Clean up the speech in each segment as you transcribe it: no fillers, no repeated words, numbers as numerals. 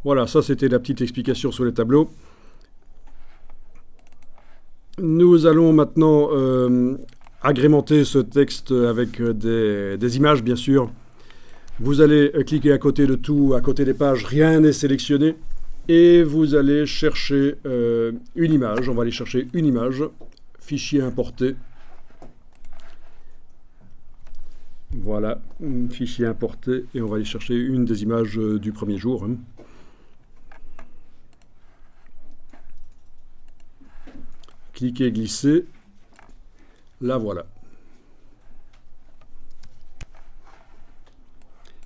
Voilà, ça c'était la petite explication sur les tableaux. Nous allons maintenant agrémenter ce texte avec des images, bien sûr. Vous allez cliquer à côté de tout, à côté des pages, rien n'est sélectionné. Et vous allez chercher une image. On va aller chercher une image. Fichier importé. Voilà, fichier importé. Et on va aller chercher une des images du premier jour. Cliquez, glissez. La voilà.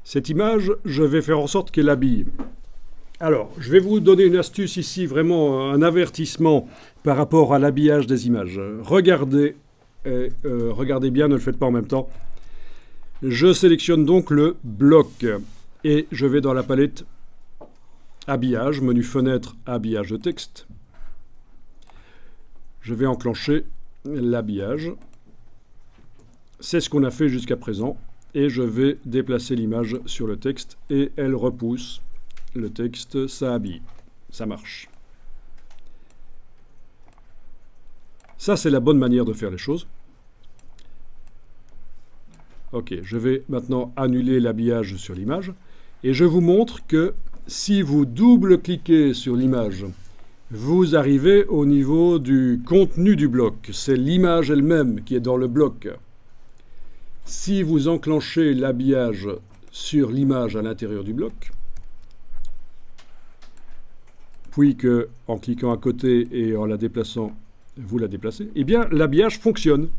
Cette image, je vais faire en sorte qu'elle habille. Alors, je vais vous donner une astuce ici, vraiment un avertissement par rapport à l'habillage des images. Regardez, regardez bien, ne le faites pas en même temps. Je sélectionne donc le bloc et je vais dans la palette habillage, menu fenêtre, habillage de texte. Je vais enclencher l'habillage. C'est ce qu'on a fait jusqu'à présent. Et je vais déplacer l'image sur le texte et elle repousse le texte, ça habille, ça marche. Ça, c'est la bonne manière de faire les choses. Ok, je vais maintenant annuler l'habillage sur l'image et je vous montre que si vous double-cliquez sur l'image, vous arrivez au niveau du contenu du bloc. C'est l'image elle-même qui est dans le bloc. Si vous enclenchez l'habillage sur l'image à l'intérieur du bloc, puis que, en cliquant à côté et en la déplaçant, vous la déplacez, eh bien l'habillage fonctionne.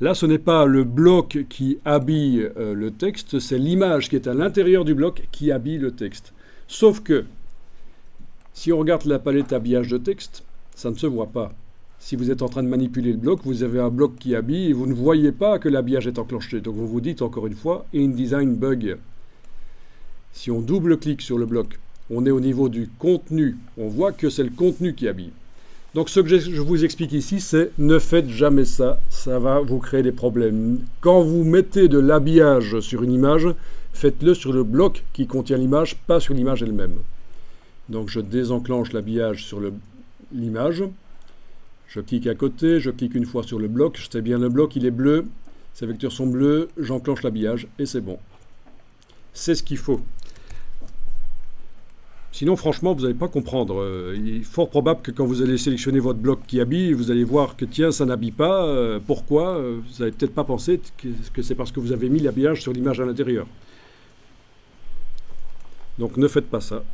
Là, ce n'est pas le bloc qui habille le texte, c'est l'image qui est à l'intérieur du bloc qui habille le texte. Sauf que, si on regarde la palette habillage de texte, ça ne se voit pas. Si vous êtes en train de manipuler le bloc, vous avez un bloc qui habille et vous ne voyez pas que l'habillage est enclenché. Donc vous vous dites encore une fois, InDesign bug. Si on double-clique sur le bloc, on est au niveau du contenu. On voit que c'est le contenu qui habille. Donc ce que je vous explique ici, c'est ne faites jamais ça. Ça va vous créer des problèmes. Quand vous mettez de l'habillage sur une image, faites-le sur le bloc qui contient l'image, pas sur l'image elle-même. Donc je désenclenche l'habillage sur l'image. Je clique à côté, je clique une fois sur le bloc, je sais bien le bloc, il est bleu, ces vecteurs sont bleus, j'enclenche l'habillage et c'est bon. C'est ce qu'il faut. Sinon, franchement, vous n'allez pas comprendre. Il est fort probable que quand vous allez sélectionner votre bloc qui habille, vous allez voir que tiens, ça n'habille pas. Pourquoi? Vous n'allez peut-être pas penser que c'est parce que vous avez mis l'habillage sur l'image à l'intérieur. Donc ne faites pas ça.